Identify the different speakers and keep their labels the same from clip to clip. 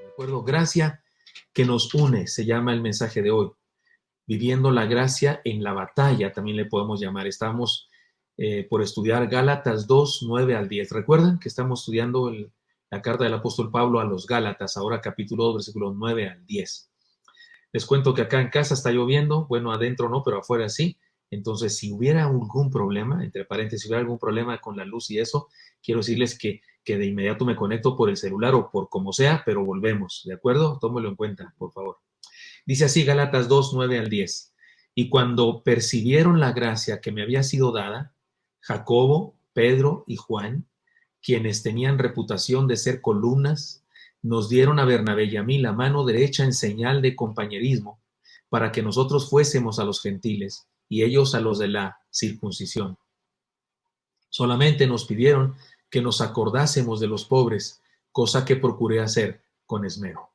Speaker 1: ¿De acuerdo? Gracia que nos une, se llama el mensaje de hoy. Viviendo la gracia en la batalla, también le podemos llamar. Estamos por estudiar Gálatas 2, 9 al 10. ¿Recuerdan que estamos estudiando la carta del apóstol Pablo a los Gálatas, ahora capítulo 2, versículos 9 al 10? Les cuento que acá en casa está lloviendo, bueno, adentro no, pero afuera sí. Entonces, si hubiera algún problema, entre paréntesis, si hubiera algún problema con la luz y eso, quiero decirles que de inmediato me conecto por el celular o por como sea, pero volvemos, ¿de acuerdo? Tómelo en cuenta, por favor. Dice así Gálatas 2, 9 al 10. Y cuando percibieron la gracia que me había sido dada, Jacobo, Pedro y Juan, quienes tenían reputación de ser columnas, nos dieron a Bernabé y a mí la mano derecha en señal de compañerismo, para que nosotros fuésemos a los gentiles y ellos a los de la circuncisión. Solamente nos pidieron que nos acordásemos de los pobres, cosa que procuré hacer con esmero.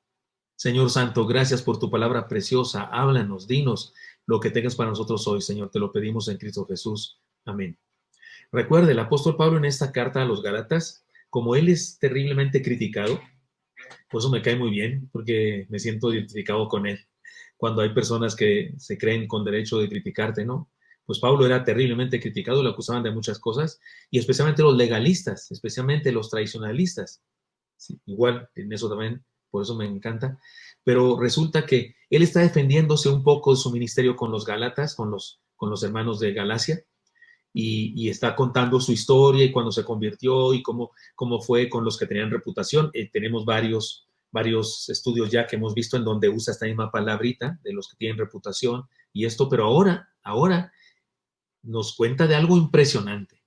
Speaker 1: Señor Santo, gracias por tu palabra preciosa. Háblanos, dinos lo que tengas para nosotros hoy, Señor. Te lo pedimos en Cristo Jesús. Amén. Recuerde, el apóstol Pablo en esta carta a los Gálatas, como él es terriblemente criticado, por eso me cae muy bien, porque me siento identificado con él. Cuando hay personas que se creen con derecho de criticarte, ¿no? Pues Pablo era terriblemente criticado, lo acusaban de muchas cosas, y especialmente los legalistas, especialmente los tradicionalistas. Sí, igual, en eso también, por eso me encanta. Pero resulta que él está defendiéndose un poco de su ministerio con los Gálatas, con los hermanos de Galacia, y está contando su historia y cuando se convirtió y cómo fue con los que tenían reputación. Tenemos varios estudios ya que hemos visto en donde usa esta misma palabrita de los que tienen reputación y esto, pero ahora nos cuenta de algo impresionante.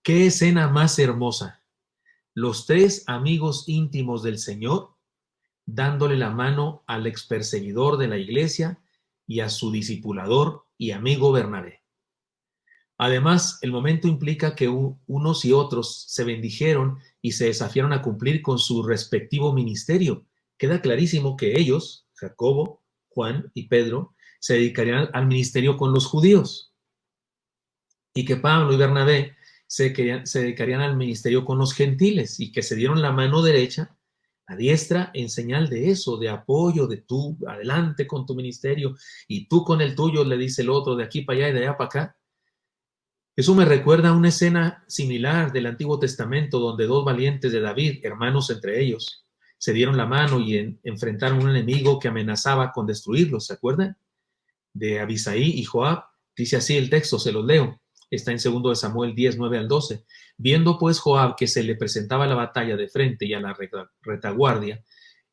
Speaker 1: ¿Qué escena más hermosa? Los tres amigos íntimos del Señor dándole la mano al experseguidor de la iglesia y a su discipulador y amigo Bernabé. Además, el momento implica que unos y otros se bendijeron y se desafiaron a cumplir con su respectivo ministerio. Queda clarísimo que ellos, Jacobo, Juan y Pedro, se dedicarían al ministerio con los judíos y que Pablo y Bernabé se dedicarían al ministerio con los gentiles y que se dieron la mano derecha, la diestra, en señal de eso, de apoyo, de tú adelante con tu ministerio y tú con el tuyo, le dice el otro, de aquí para allá y de allá para acá. Eso me recuerda a una escena similar del Antiguo Testamento donde dos valientes de David, hermanos entre ellos, se dieron la mano y enfrentaron a un enemigo que amenazaba con destruirlos, ¿se acuerdan? De Abisaí y Joab. Dice así el texto, se los leo. Está en 2 Samuel 10, 9 al 12. Viendo pues Joab que se le presentaba la batalla de frente y a la retaguardia,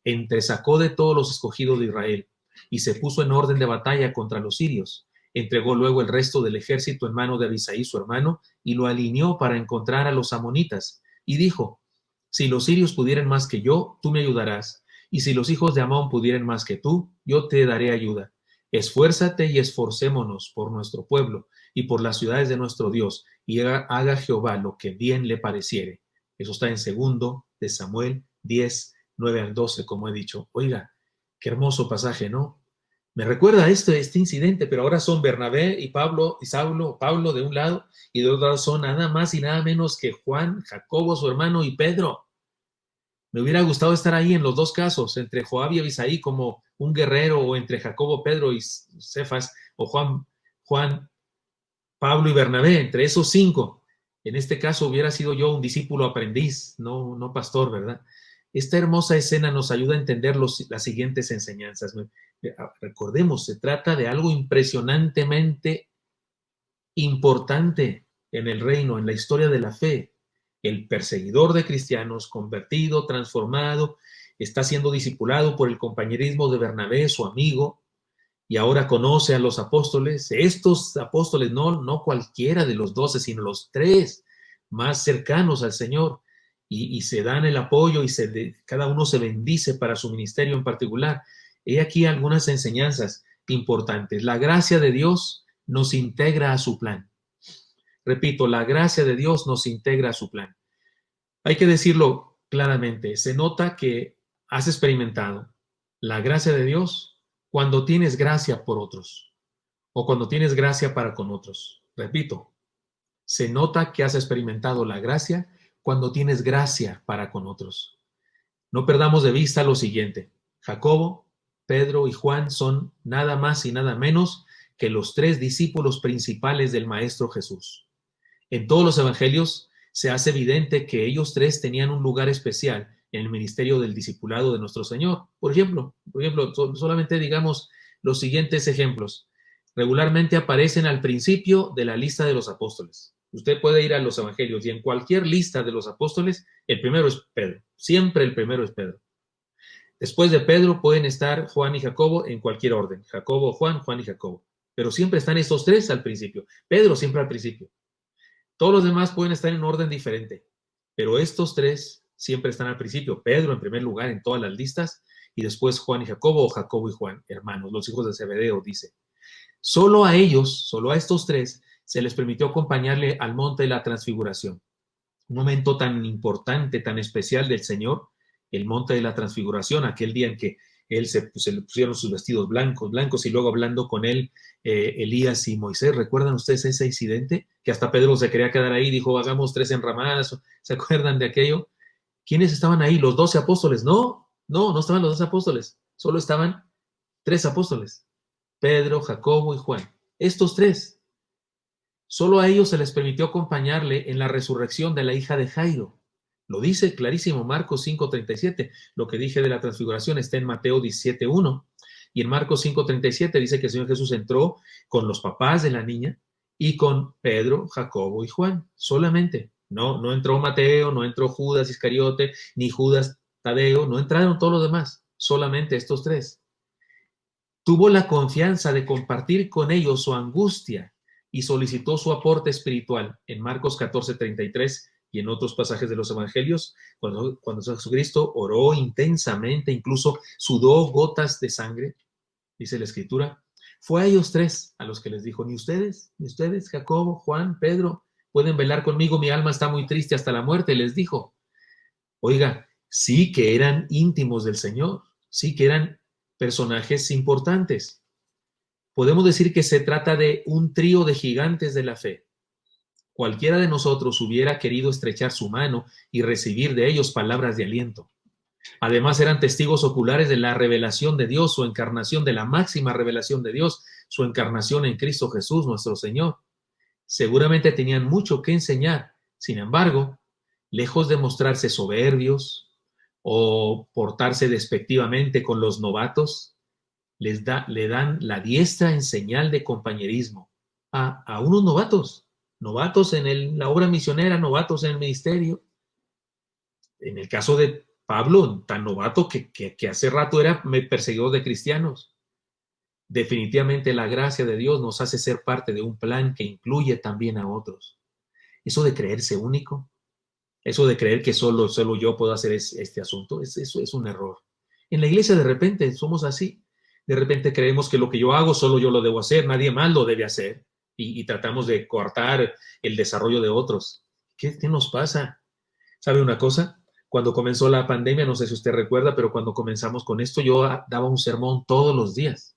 Speaker 1: entresacó de todos los escogidos de Israel y se puso en orden de batalla contra los sirios. Entregó luego el resto del ejército en mano de Abisaí su hermano y lo alineó para encontrar a los amonitas. Y dijo, si los sirios pudieran más que yo, tú me ayudarás. Y si los hijos de Amón pudieran más que tú, yo te daré ayuda. Esfuérzate y esforcémonos por nuestro pueblo y por las ciudades de nuestro Dios, y haga Jehová lo que bien le pareciere. Eso está en 2 Samuel 10, 9 al 12, como he dicho. Oiga, qué hermoso pasaje, ¿no? Me recuerda este incidente, pero ahora son Bernabé y Pablo y Saulo, Pablo de un lado, y de otro lado son nada más y nada menos que Juan, Jacobo, su hermano, y Pedro. Me hubiera gustado estar ahí en los dos casos, entre Joab y Abisaí como un guerrero, o entre Jacobo, Pedro y Cefas, o Juan, Pablo y Bernabé, entre esos cinco. En este caso hubiera sido yo un discípulo aprendiz, no pastor, ¿verdad? Esta hermosa escena nos ayuda a entender las siguientes enseñanzas. Recordemos, se trata de algo impresionantemente importante en el reino, en la historia de la fe. El perseguidor de cristianos, convertido, transformado, está siendo discipulado por el compañerismo de Bernabé, su amigo, y ahora conoce a los apóstoles. Estos apóstoles, no cualquiera de los 12, sino los 3 más cercanos al Señor, y se dan el apoyo y cada uno se bendice para su ministerio en particular. He aquí algunas enseñanzas importantes. La gracia de Dios nos integra a su plan. Repito, la gracia de Dios nos integra a su plan. Hay que decirlo claramente, se nota que has experimentado la gracia de Dios cuando tienes gracia por otros o cuando tienes gracia para con otros. Repito, Se nota que has experimentado la gracia cuando tienes gracia para con otros. No perdamos de vista lo siguiente. Jacobo, Pedro y Juan son nada más y nada menos que los tres discípulos principales del Maestro Jesús. En todos los evangelios se hace evidente que ellos tres tenían un lugar especial en el ministerio del discipulado de nuestro Señor. Por ejemplo, solamente digamos los siguientes ejemplos. Regularmente aparecen al principio de la lista de los apóstoles. Usted puede ir a los evangelios y en cualquier lista de los apóstoles, el primero es Pedro. Siempre el primero es Pedro. Después de Pedro pueden estar Juan y Jacobo en cualquier orden. Jacobo, Juan, Juan y Jacobo. Pero siempre están estos tres al principio. Pedro siempre al principio. Todos los demás pueden estar en orden diferente, pero estos tres siempre están al principio. Pedro en primer lugar en todas las listas y después Juan y Jacobo o Jacobo y Juan, hermanos, los hijos de Zebedeo, dice. Solo a ellos, solo a estos tres, se les permitió acompañarle al monte de la transfiguración. Un momento tan importante, tan especial del Señor, el monte de la transfiguración, aquel día en que se le pusieron sus vestidos blancos, y luego hablando con él Elías y Moisés. ¿Recuerdan ustedes ese incidente? Que hasta Pedro se quería quedar ahí, dijo, hagamos 3 enramadas. ¿Se acuerdan de aquello? ¿Quiénes estaban ahí? ¿Los 12 apóstoles? No estaban los 12 apóstoles. Solo estaban 3 apóstoles. Pedro, Jacobo y Juan. Estos 3. Solo a ellos se les permitió acompañarle en la resurrección de la hija de Jairo. Lo dice clarísimo Marcos 5:37. Lo que dije de la transfiguración está en Mateo 17:1. Y en Marcos 5:37 dice que el Señor Jesús entró con los papás de la niña y con Pedro, Jacobo y Juan. Solamente. No entró Mateo, no entró Judas Iscariote, ni Judas Tadeo. No entraron todos los demás. Solamente estos 3. Tuvo la confianza de compartir con ellos su angustia y solicitó su aporte espiritual en Marcos 14:33 y en otros pasajes de los evangelios, cuando Jesucristo oró intensamente, incluso sudó gotas de sangre, dice la Escritura. Fue a ellos 3 a los que les dijo, ni ustedes, Jacobo, Juan, Pedro, pueden velar conmigo, mi alma está muy triste hasta la muerte, les dijo. Oiga, sí que eran íntimos del Señor, sí que eran personajes importantes. Podemos decir que se trata de un trío de gigantes de la fe. Cualquiera de nosotros hubiera querido estrechar su mano y recibir de ellos palabras de aliento. Además, eran testigos oculares de la revelación de Dios, su encarnación, de la máxima revelación de Dios, su encarnación en Cristo Jesús, nuestro Señor. Seguramente tenían mucho que enseñar. Sin embargo, lejos de mostrarse soberbios o portarse despectivamente con los novatos, le dan la diestra en señal de compañerismo a unos novatos en la obra misionera, novatos en el ministerio. En el caso de Pablo, tan novato que hace rato era perseguidor de cristianos. Definitivamente la gracia de Dios nos hace ser parte de un plan que incluye también a otros. Eso de creerse único, eso de creer que solo yo puedo hacer este asunto, eso es un error. En la iglesia de repente somos así. De repente creemos que lo que yo hago solo yo lo debo hacer, nadie más lo debe hacer. Y tratamos de coartar el desarrollo de otros. ¿Qué nos pasa? ¿Sabe una cosa? Cuando comenzó la pandemia, no sé si usted recuerda, pero cuando comenzamos con esto, yo daba un sermón todos los días,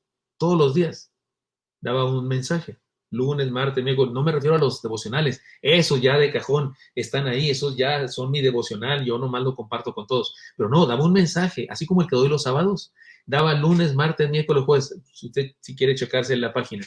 Speaker 1: daba un mensaje, lunes, martes, miércoles. No me refiero a los devocionales, esos ya de cajón están ahí, esos ya son mi devocional, yo nomás lo comparto con todos, pero no, daba un mensaje, así como el que doy los sábados, daba lunes, martes, miércoles, jueves, si quiere checarse en la página.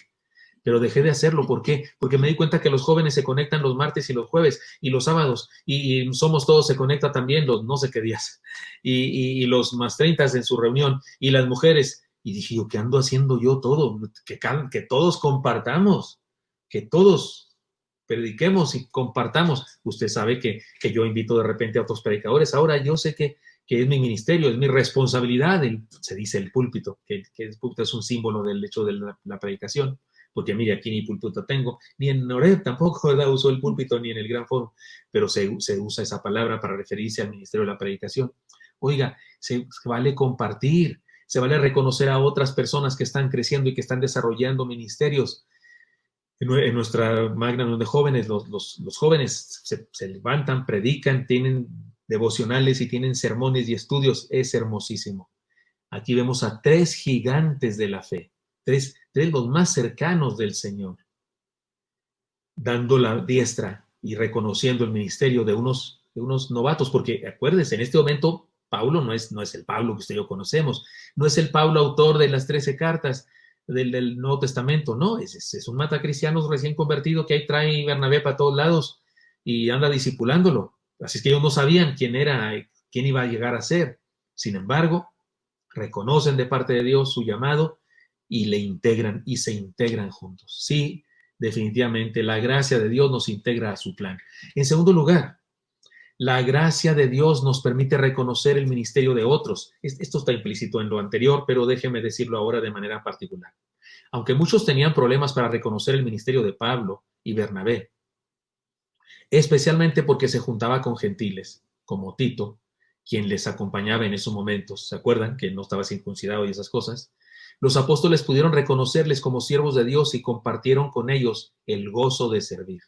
Speaker 1: Pero dejé de hacerlo. ¿Por qué? Porque me di cuenta que los jóvenes se conectan los martes y los jueves y los sábados, y Somos Todos se conecta también los no sé qué días, y los más 30 en su reunión, y las mujeres. Y dije yo, ¿qué ando haciendo yo todo? Que todos compartamos, que todos prediquemos y compartamos. Usted sabe que yo invito de repente a otros predicadores. Ahora yo sé que es mi ministerio, es mi responsabilidad. Se dice el púlpito, que el púlpito es un símbolo del hecho de la predicación. Porque mire, aquí ni púlpito tengo, ni en Noreb tampoco, ¿verdad? Uso el púlpito, ni en el Gran Foro, pero se usa esa palabra para referirse al ministerio de la predicación. Oiga, se vale compartir, se vale reconocer a otras personas que están creciendo y que están desarrollando ministerios. En nuestra magna de jóvenes, los jóvenes se levantan, predican, tienen devocionales y tienen sermones y estudios. Es hermosísimo. Aquí vemos a 3 gigantes de la fe, tres los más cercanos del Señor. dando la diestra y reconociendo el ministerio de unos novatos, porque acuérdense, en este momento Pablo no es el Pablo que usted y yo conocemos, no es el Pablo autor de las 13 cartas del Nuevo Testamento, no, es un matacristiano recién convertido que ahí trae Bernabé para todos lados y anda discipulándolo. Así es que ellos no sabían quién era, quién iba a llegar a ser. Sin embargo, reconocen de parte de Dios su llamado y le integran y se integran juntos. Sí, definitivamente la gracia de Dios nos integra a su plan. En segundo lugar, la gracia de Dios nos permite reconocer el ministerio de otros. Esto está implícito en lo anterior, pero déjeme decirlo ahora de manera particular. Aunque muchos tenían problemas para reconocer el ministerio de Pablo y Bernabé, especialmente porque se juntaba con gentiles, como Tito, quien les acompañaba en esos momentos. ¿Se acuerdan que no estaba circuncidado y esas cosas? Los apóstoles pudieron reconocerles como siervos de Dios y compartieron con ellos el gozo de servir.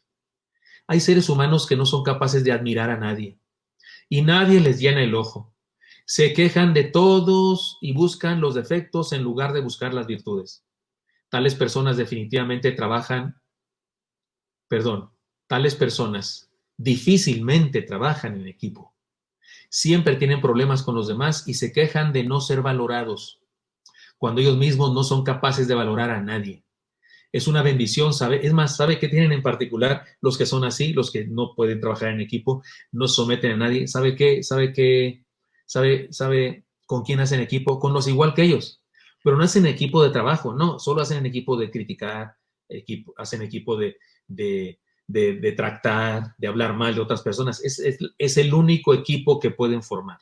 Speaker 1: Hay seres humanos que no son capaces de admirar a nadie y nadie les llena el ojo. Se quejan de todos y buscan los defectos en lugar de buscar las virtudes. Tales personas definitivamente trabajan, perdón, tales personas difícilmente trabajan en equipo. Siempre tienen problemas con los demás y se quejan de no ser valorados, cuando ellos mismos no son capaces de valorar a nadie. Es una bendición, ¿sabe? Es más, ¿sabe qué tienen en particular los que son así, los que no pueden trabajar en equipo, no someten a nadie? ¿Sabe qué? ¿Sabe qué? ¿Sabe con quién hacen equipo? Con los igual que ellos. Pero no hacen equipo de trabajo, no, solo hacen equipo de criticar, hacen equipo de tractar, de hablar mal de otras personas. Es el único equipo que pueden formar.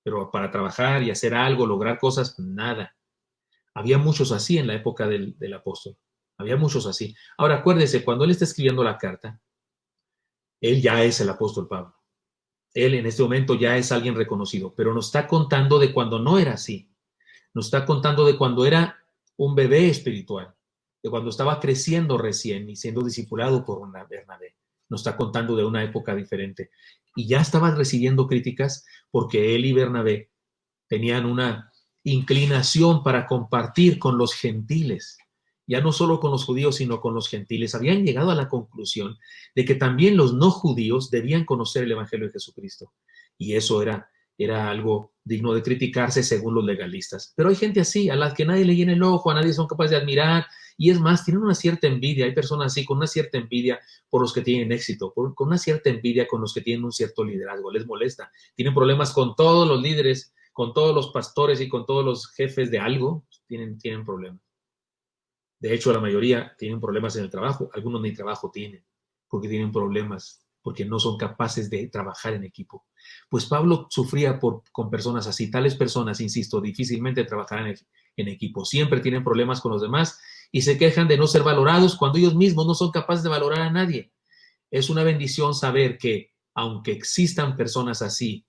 Speaker 1: Pero para trabajar y hacer algo, lograr cosas, nada. Había muchos así en la época del apóstol. Había muchos así. Ahora acuérdese, cuando él está escribiendo la carta, él ya es el apóstol Pablo. Él en este momento ya es alguien reconocido, pero nos está contando de cuando no era así. Nos está contando de cuando era un bebé espiritual, de cuando estaba creciendo recién y siendo discipulado por una Bernabé. Nos está contando de una época diferente. Y ya estaba recibiendo críticas porque él y Bernabé tenían una inclinación para compartir con los gentiles, ya no solo con los judíos, sino con los gentiles. Habían llegado a la conclusión de que también los no judíos debían conocer el Evangelio de Jesucristo. Y eso era algo digno de criticarse según los legalistas. Pero hay gente así, a las que nadie le llena el ojo, a nadie son capaces de admirar, y es más, tienen una cierta envidia. Hay personas así con una cierta envidia por los que tienen éxito, con una cierta envidia con los que tienen un cierto liderazgo. Les molesta. Tienen problemas con todos los líderes, con todos los pastores y con todos los jefes de algo, tienen problemas. De hecho, la mayoría tienen problemas en el trabajo. Algunos ni trabajo tienen porque tienen problemas, porque no son capaces de trabajar en equipo. Pues Pablo sufría con personas así. Tales personas, insisto, difícilmente trabajarán en equipo. Siempre tienen problemas con los demás y se quejan de no ser valorados cuando ellos mismos no son capaces de valorar a nadie. Es una bendición saber que, aunque existan personas así,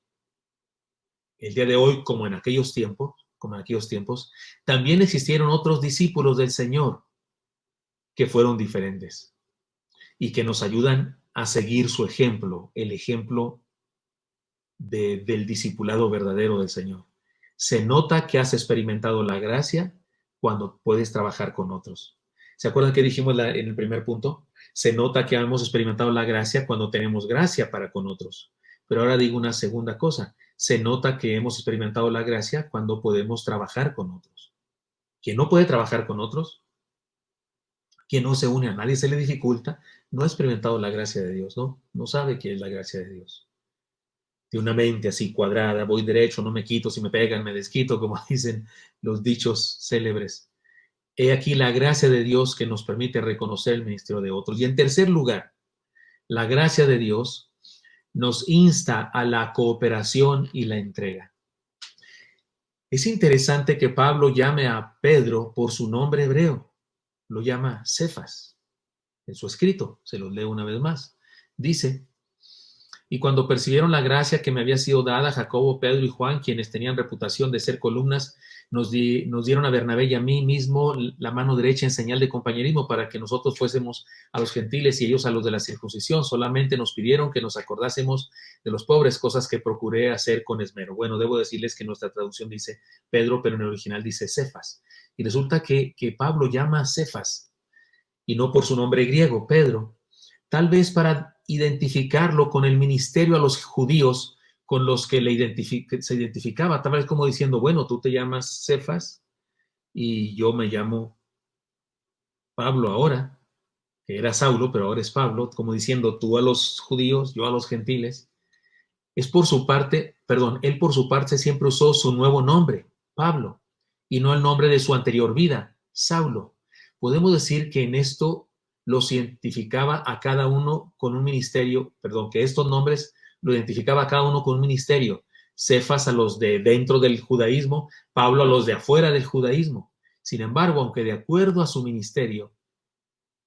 Speaker 1: el día de hoy, como en aquellos tiempos, también existieron otros discípulos del Señor que fueron diferentes y que nos ayudan a seguir su ejemplo, el ejemplo del discipulado verdadero del Señor. Se nota que has experimentado la gracia cuando puedes trabajar con otros. ¿Se acuerdan que dijimos en el primer punto? Se nota que hemos experimentado la gracia cuando tenemos gracia para con otros. Pero ahora digo una segunda cosa. Se nota que hemos experimentado la gracia cuando podemos trabajar con otros. Quien no puede trabajar con otros, quien no se une a nadie, se le dificulta, no ha experimentado la gracia de Dios, no sabe qué es la gracia de Dios. De una mente así cuadrada, voy derecho, no me quito, si me pegan me desquito, como dicen los dichos célebres. He aquí la gracia de Dios que nos permite reconocer el ministerio de otros. Y en tercer lugar, la gracia de Dios nos insta a la cooperación y la entrega. Es interesante que Pablo llame a Pedro por su nombre hebreo. Lo llama Cefas. En su escrito, se los leo una vez más. Dice: y cuando percibieron la gracia que me había sido dada, Jacobo, Pedro y Juan, quienes tenían reputación de ser columnas, nos dieron a Bernabé y a mí mismo la mano derecha en señal de compañerismo para que nosotros fuésemos a los gentiles y ellos a los de la circuncisión. Solamente nos pidieron que nos acordásemos de los pobres, cosas que procuré hacer con esmero. Bueno, debo decirles que nuestra traducción dice Pedro, pero en el original dice Cefas. Y resulta que Pablo llama a Cefas, y no por su nombre griego, Pedro, tal vez para identificarlo con el ministerio a los judíos con los que se identificaba, tal vez como diciendo, bueno, tú te llamas Cefas y yo me llamo Pablo ahora, que era Saulo, pero ahora es Pablo, como diciendo tú a los judíos, yo a los gentiles. Él por su parte siempre usó su nuevo nombre, Pablo, y no el nombre de su anterior vida, Saulo. Podemos decir que en esto los identificaba a cada uno con un ministerio, que estos nombres lo identificaba a cada uno con un ministerio. Cefas a los de dentro del judaísmo, Pablo a los de afuera del judaísmo. Sin embargo, aunque de acuerdo a su ministerio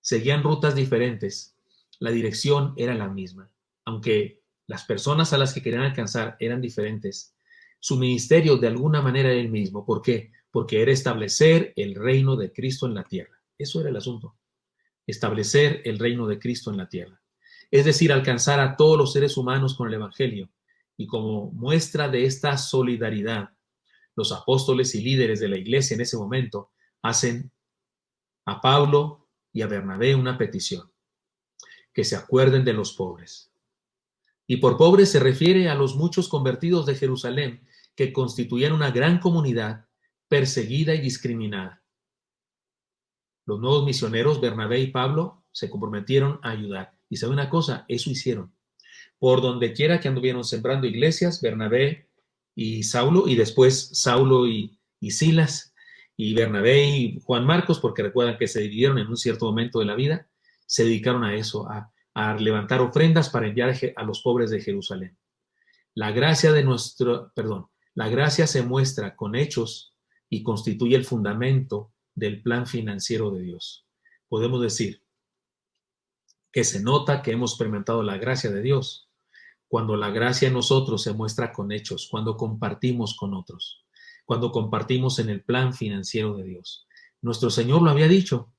Speaker 1: seguían rutas diferentes, la dirección era la misma. Aunque las personas a las que querían alcanzar eran diferentes, su ministerio de alguna manera era el mismo. ¿Por qué? Porque era establecer el reino de Cristo en la tierra. Eso era el asunto. Establecer el reino de Cristo en la tierra. Es decir, alcanzar a todos los seres humanos con el Evangelio. Y como muestra de esta solidaridad, los apóstoles y líderes de la iglesia en ese momento hacen a Pablo y a Bernabé una petición: que se acuerden de los pobres. Y por pobres se refiere a los muchos convertidos de Jerusalén que constituían una gran comunidad perseguida y discriminada. Los nuevos misioneros, Bernabé y Pablo, se comprometieron a ayudar. Y sabe una cosa, eso hicieron. Por donde quiera que anduvieron sembrando iglesias, Bernabé y Saulo, y después Saulo y Silas, y Bernabé y Juan Marcos, porque recuerdan que se dividieron en un cierto momento de la vida, se dedicaron a eso, a levantar ofrendas para enviar a los pobres de Jerusalén. La gracia la gracia se muestra con hechos y constituye el fundamento del plan financiero de Dios. Podemos decir que se nota que hemos experimentado la gracia de Dios cuando la gracia en nosotros se muestra con hechos, cuando compartimos con otros, cuando compartimos en el plan financiero de Dios. Nuestro Señor lo había dicho: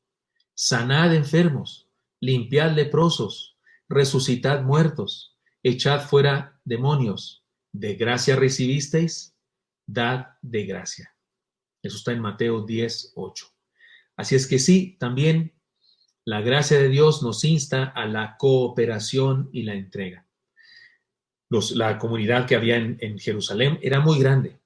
Speaker 1: sanad enfermos, limpiad leprosos, resucitad muertos, echad fuera demonios. De gracia recibisteis, dad de gracia. Eso está en Mateo 10:8. Así es que sí, también la gracia de Dios nos insta a la cooperación y la entrega. La comunidad que había en Jerusalén era muy grande.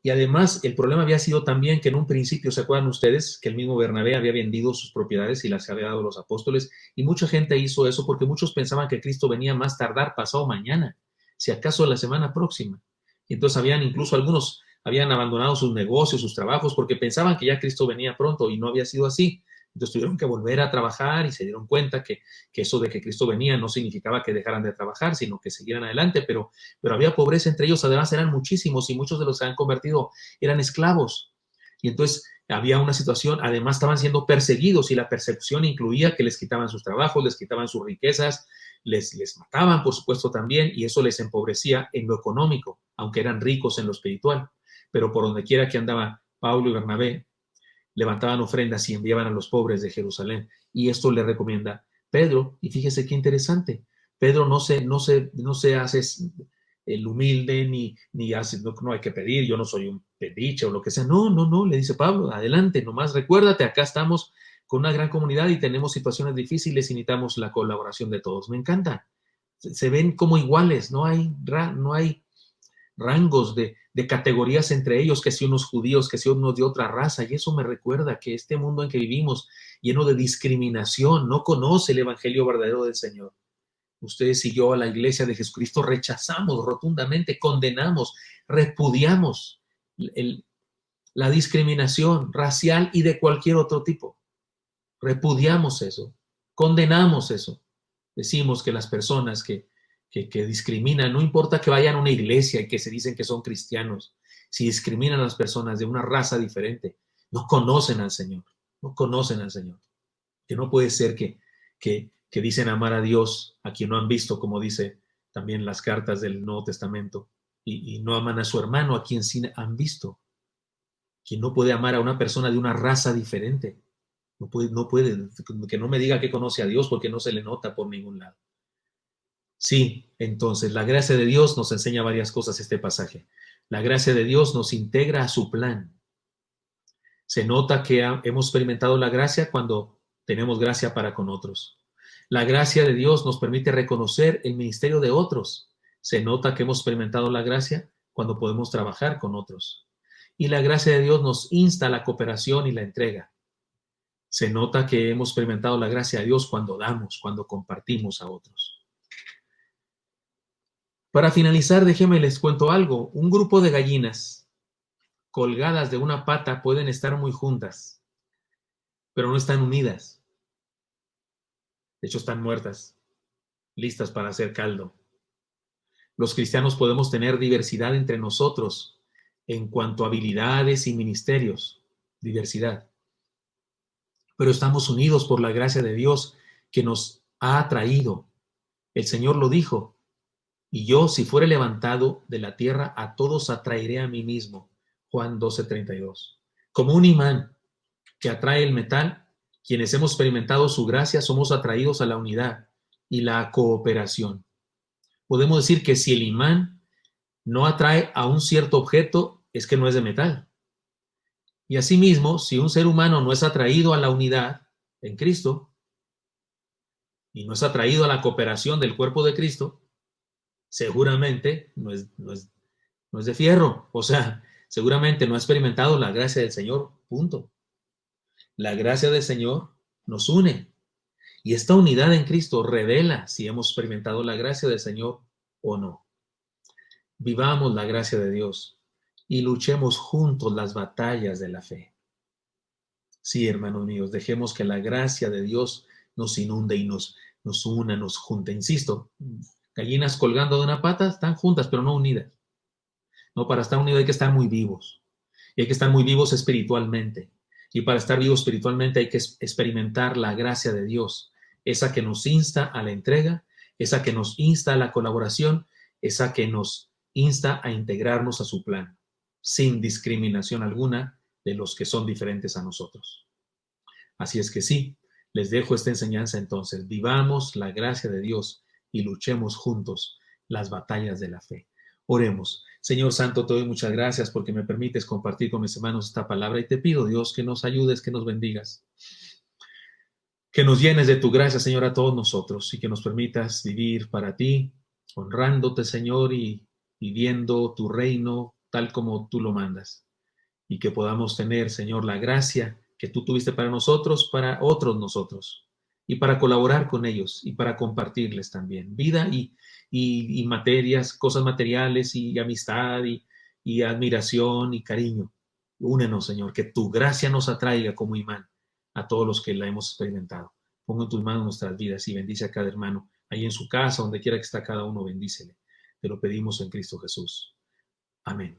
Speaker 1: Y además, el problema había sido también que en un principio, ¿se acuerdan ustedes? Que el mismo Bernabé había vendido sus propiedades y las había dado a los apóstoles. Y mucha gente hizo eso porque muchos pensaban que Cristo venía más tardar, pasado mañana, si acaso la semana próxima. Y entonces incluso algunos habían abandonado sus negocios, sus trabajos, porque pensaban que ya Cristo venía pronto, y no había sido así. Entonces tuvieron que volver a trabajar y se dieron cuenta que eso de que Cristo venía no significaba que dejaran de trabajar, sino que siguieran adelante, pero había pobreza entre ellos. Además eran muchísimos, y muchos de los que se han convertido eran esclavos. Y entonces había una situación, además estaban siendo perseguidos, y la persecución incluía que les quitaban sus trabajos, les quitaban sus riquezas, les mataban, por supuesto, también, y eso les empobrecía en lo económico, aunque eran ricos en lo espiritual. Pero por donde quiera que andaba Pablo y Bernabé, levantaban ofrendas y enviaban a los pobres de Jerusalén. Y esto le recomienda Pedro. Y fíjese qué interesante. Pedro no se hace el humilde, ni hace, no hay que pedir, yo no soy un pediche o lo que sea. No, le dice Pablo, adelante, nomás recuérdate, acá estamos con una gran comunidad y tenemos situaciones difíciles y necesitamos la colaboración de todos. Me encanta. Se ven como iguales, no hay rangos de categorías entre ellos, que si unos judíos, que si unos de otra raza. Y eso me recuerda que este mundo en que vivimos, lleno de discriminación, no conoce el evangelio verdadero del Señor. Ustedes y yo, a la iglesia de Jesucristo, rechazamos rotundamente, condenamos, repudiamos la discriminación racial y de cualquier otro tipo. Repudiamos eso, condenamos eso. Decimos que las personas que discriminan, no importa que vayan a una iglesia y que se dicen que son cristianos, si discriminan a las personas de una raza diferente, no conocen al Señor, no conocen al Señor. Que no puede ser que dicen amar a Dios a quien no han visto, como dice también las cartas del Nuevo Testamento, y no aman a su hermano a quien sí han visto. Quien no puede amar a una persona de una raza diferente. No puede, que no me diga que conoce a Dios, porque no se le nota por ningún lado. Sí, entonces la gracia de Dios nos enseña varias cosas este pasaje. La gracia de Dios nos integra a su plan. Se nota que hemos experimentado la gracia cuando tenemos gracia para con otros. La gracia de Dios nos permite reconocer el ministerio de otros. Se nota que hemos experimentado la gracia cuando podemos trabajar con otros. Y la gracia de Dios nos insta a la cooperación y la entrega. Se nota que hemos experimentado la gracia de Dios cuando damos, cuando compartimos a otros. Para finalizar, déjenme les cuento algo. Un grupo de gallinas colgadas de una pata pueden estar muy juntas, pero no están unidas. De hecho, están muertas, listas para hacer caldo. Los cristianos podemos tener diversidad entre nosotros en cuanto a habilidades y ministerios, diversidad. Pero estamos unidos por la gracia de Dios que nos ha atraído. El Señor lo dijo, y yo, si fuere levantado de la tierra, a todos atraeré a mí mismo. Juan 12:32. Como un imán que atrae el metal, quienes hemos experimentado su gracia somos atraídos a la unidad y la cooperación. Podemos decir que si el imán no atrae a un cierto objeto, es que no es de metal. Y asimismo, si un ser humano no es atraído a la unidad en Cristo y no es atraído a la cooperación del cuerpo de Cristo, seguramente no es de fierro. O sea, seguramente no ha experimentado la gracia del Señor. Punto. La gracia del Señor nos une. Y esta unidad en Cristo revela si hemos experimentado la gracia del Señor o no. Vivamos la gracia de Dios y luchemos juntos las batallas de la fe. Sí, hermanos míos, dejemos que la gracia de Dios nos inunde y nos una, nos junte. Insisto, gallinas colgando de una pata están juntas, pero no unidas. No, para estar unidos hay que estar muy vivos. Y hay que estar muy vivos espiritualmente. Y para estar vivos espiritualmente hay que experimentar la gracia de Dios, esa que nos insta a la entrega, esa que nos insta a la colaboración, esa que nos insta a integrarnos a su plan, sin discriminación alguna de los que son diferentes a nosotros. Así es que sí, les dejo esta enseñanza entonces. Vivamos la gracia de Dios y luchemos juntos las batallas de la fe. Oremos. Señor Santo, te doy muchas gracias porque me permites compartir con mis hermanos esta palabra y te pido, Dios, que nos ayudes, que nos bendigas, que nos llenes de tu gracia, Señor, a todos nosotros y que nos permitas vivir para ti, honrándote, Señor, y viviendo tu reino tal como tú lo mandas. Y que podamos tener, Señor, la gracia que tú tuviste para nosotros, para otros nosotros, y para colaborar con ellos y para compartirles también vida y materias, cosas materiales y amistad y admiración y cariño. Únenos, Señor, que tu gracia nos atraiga como imán a todos los que la hemos experimentado. Pongo en tus manos nuestras vidas y bendice a cada hermano, ahí en su casa, donde quiera que está cada uno, bendícele. Te lo pedimos en Cristo Jesús. Amén.